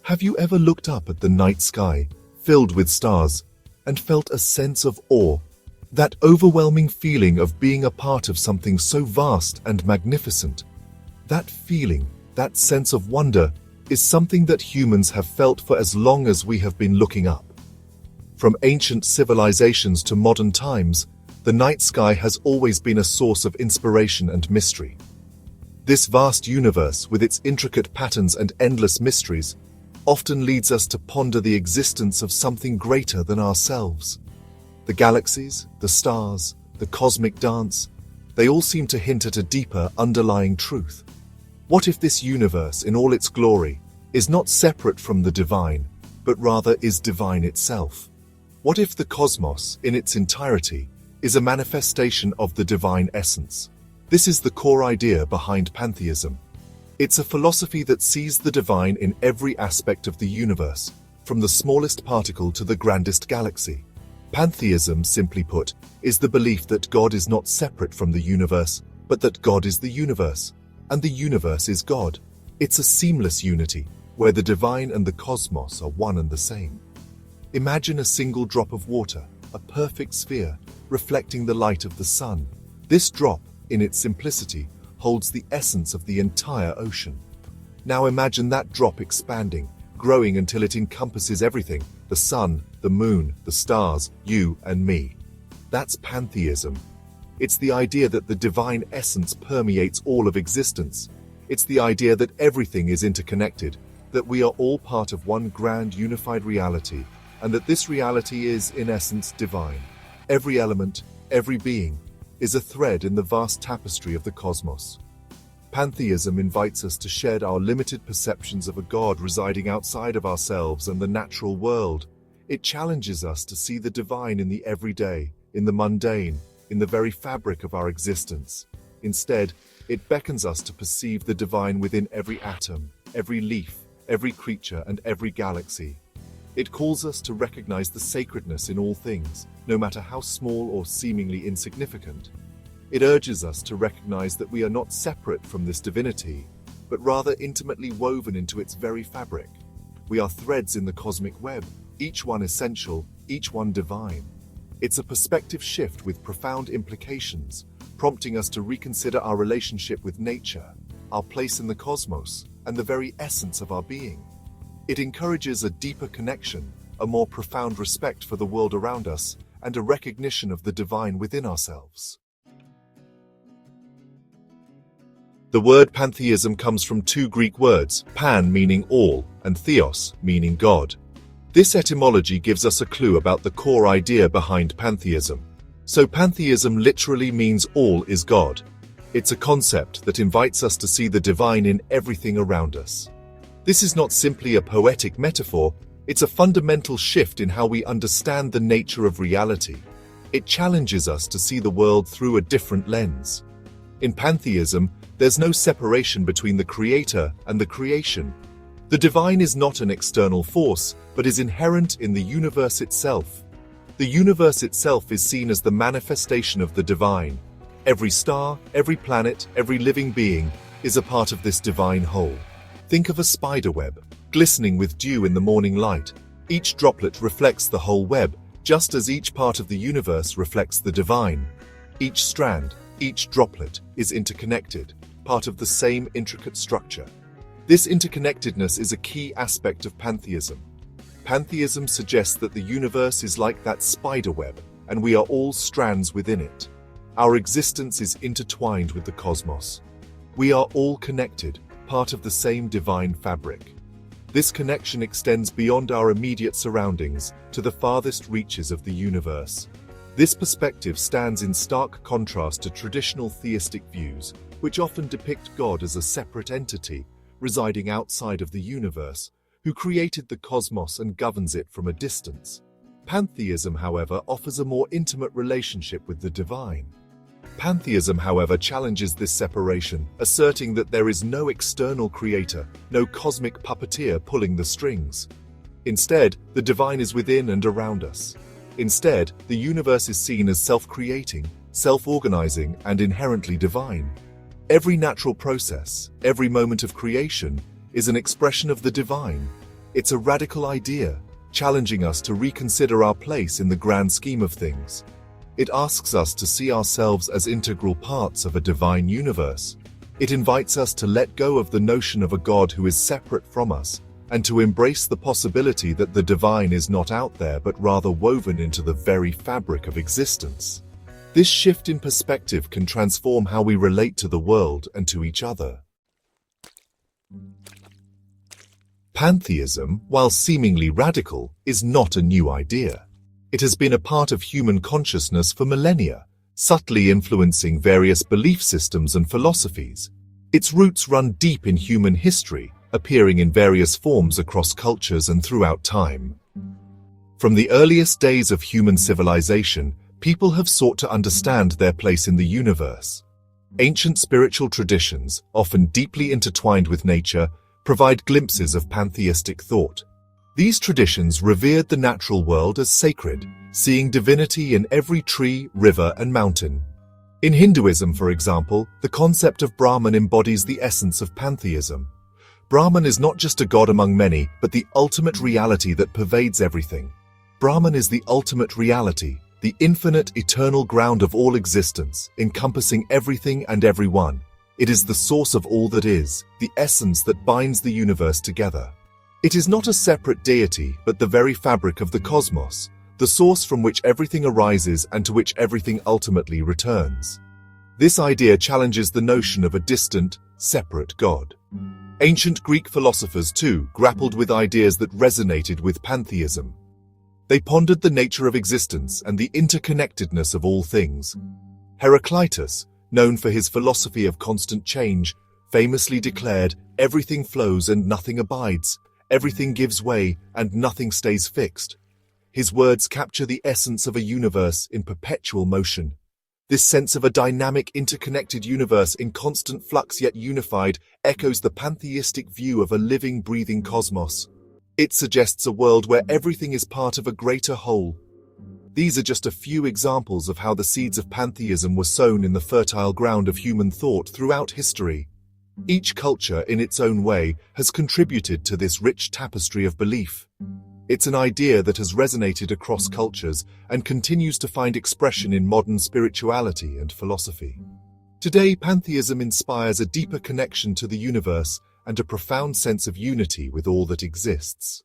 Have you ever looked up at the night sky, filled with stars, and felt a sense of awe? That overwhelming feeling of being a part of something so vast and magnificent. That feeling, that sense of wonder, is something that humans have felt for as long as we have been looking up. From ancient civilizations to modern times, the night sky has always been a source of inspiration and mystery. This vast universe, with its intricate patterns and endless mysteries, often leads us to ponder the existence of something greater than ourselves. The galaxies, the stars, the cosmic dance, they all seem to hint at a deeper underlying truth. What if this universe, in all its glory, is not separate from the divine, but rather is divine itself? What if the cosmos, in its entirety, is a manifestation of the divine essence? This is the core idea behind pantheism. It's a philosophy that sees the divine in every aspect of the universe, from the smallest particle to the grandest galaxy. Pantheism, simply put, is the belief that God is not separate from the universe, but that God is the universe, and the universe is God. It's a seamless unity, where the divine and the cosmos are one and the same. Imagine a single drop of water, a perfect sphere, reflecting the light of the sun. This drop, in its simplicity, holds the essence of the entire ocean. Now imagine that drop expanding, growing until it encompasses everything: the sun, the moon, the stars, you and me. That's pantheism. It's the idea that the divine essence permeates all of existence. It's the idea that everything is interconnected, that we are all part of one grand unified reality, and that this reality is, in essence, divine. Every element, every being, is a thread in the vast tapestry of the cosmos. Pantheism invites us to shed our limited perceptions of a God residing outside of ourselves and the natural world. It challenges us to see the divine in the everyday, in the mundane, in the very fabric of our existence. Instead, it beckons us to perceive the divine within every atom, every leaf, every creature, and every galaxy. It calls us to recognize the sacredness in all things, no matter how small or seemingly insignificant. It urges us to recognize that we are not separate from this divinity, but rather intimately woven into its very fabric. We are threads in the cosmic web, each one essential, each one divine. It's a perspective shift with profound implications, prompting us to reconsider our relationship with nature, our place in the cosmos, and the very essence of our being. It encourages a deeper connection, a more profound respect for the world around us, and a recognition of the divine within ourselves. The word pantheism comes from two Greek words, pan meaning all, and theos meaning God. This etymology gives us a clue about the core idea behind pantheism. So pantheism literally means all is God. It's a concept that invites us to see the divine in everything around us. This is not simply a poetic metaphor, it's a fundamental shift in how we understand the nature of reality. It challenges us to see the world through a different lens. In pantheism, there's no separation between the creator and the creation. The divine is not an external force, but is inherent in the universe itself. The universe itself is seen as the manifestation of the divine. Every star, every planet, every living being is a part of this divine whole. Think of a spider web, glistening with dew in the morning light. Each droplet reflects the whole web, just as each part of the universe reflects the divine. Each strand, each droplet, is interconnected, part of the same intricate structure. This interconnectedness is a key aspect of pantheism. Pantheism suggests that the universe is like that spider web, and we are all strands within it. Our existence is intertwined with the cosmos. We are all connected, part of the same divine fabric. This connection extends beyond our immediate surroundings to the farthest reaches of the universe. This perspective stands in stark contrast to traditional theistic views, which often depict God as a separate entity, residing outside of the universe, who created the cosmos and governs it from a distance. Pantheism, however, offers a more intimate relationship with the divine. Pantheism, however, challenges this separation, asserting that there is no external creator, no cosmic puppeteer pulling the strings. Instead, the divine is within and around us. Instead, the universe is seen as self-creating, self-organizing, and inherently divine. Every natural process, every moment of creation, is an expression of the divine. It's a radical idea, challenging us to reconsider our place in the grand scheme of things. It asks us to see ourselves as integral parts of a divine universe. It invites us to let go of the notion of a God who is separate from us, and to embrace the possibility that the divine is not out there but rather woven into the very fabric of existence. This shift in perspective can transform how we relate to the world and to each other. Pantheism, while seemingly radical, is not a new idea. It has been a part of human consciousness for millennia, subtly influencing various belief systems and philosophies. Its roots run deep in human history, appearing in various forms across cultures and throughout time. From the earliest days of human civilization, people have sought to understand their place in the universe. Ancient spiritual traditions, often deeply intertwined with nature, provide glimpses of pantheistic thought. These traditions revered the natural world as sacred, seeing divinity in every tree, river, and mountain. In Hinduism, for example, the concept of Brahman embodies the essence of pantheism. Brahman is not just a god among many, but the ultimate reality that pervades everything. Brahman is the ultimate reality, the infinite, eternal ground of all existence, encompassing everything and everyone. It is the source of all that is, the essence that binds the universe together. It is not a separate deity, but the very fabric of the cosmos, the source from which everything arises and to which everything ultimately returns. This idea challenges the notion of a distant, separate God. Ancient Greek philosophers, too, grappled with ideas that resonated with pantheism. They pondered the nature of existence and the interconnectedness of all things. Heraclitus, known for his philosophy of constant change, famously declared, "Everything flows and nothing abides. Everything gives way and nothing stays fixed." His words capture the essence of a universe in perpetual motion. This sense of a dynamic, interconnected universe in constant flux yet unified echoes the pantheistic view of a living, breathing cosmos. It suggests a world where everything is part of a greater whole. These are just a few examples of how the seeds of pantheism were sown in the fertile ground of human thought throughout history. Each culture, in its own way, has contributed to this rich tapestry of belief. It's an idea that has resonated across cultures and continues to find expression in modern spirituality and philosophy. Today, pantheism inspires a deeper connection to the universe and a profound sense of unity with all that exists.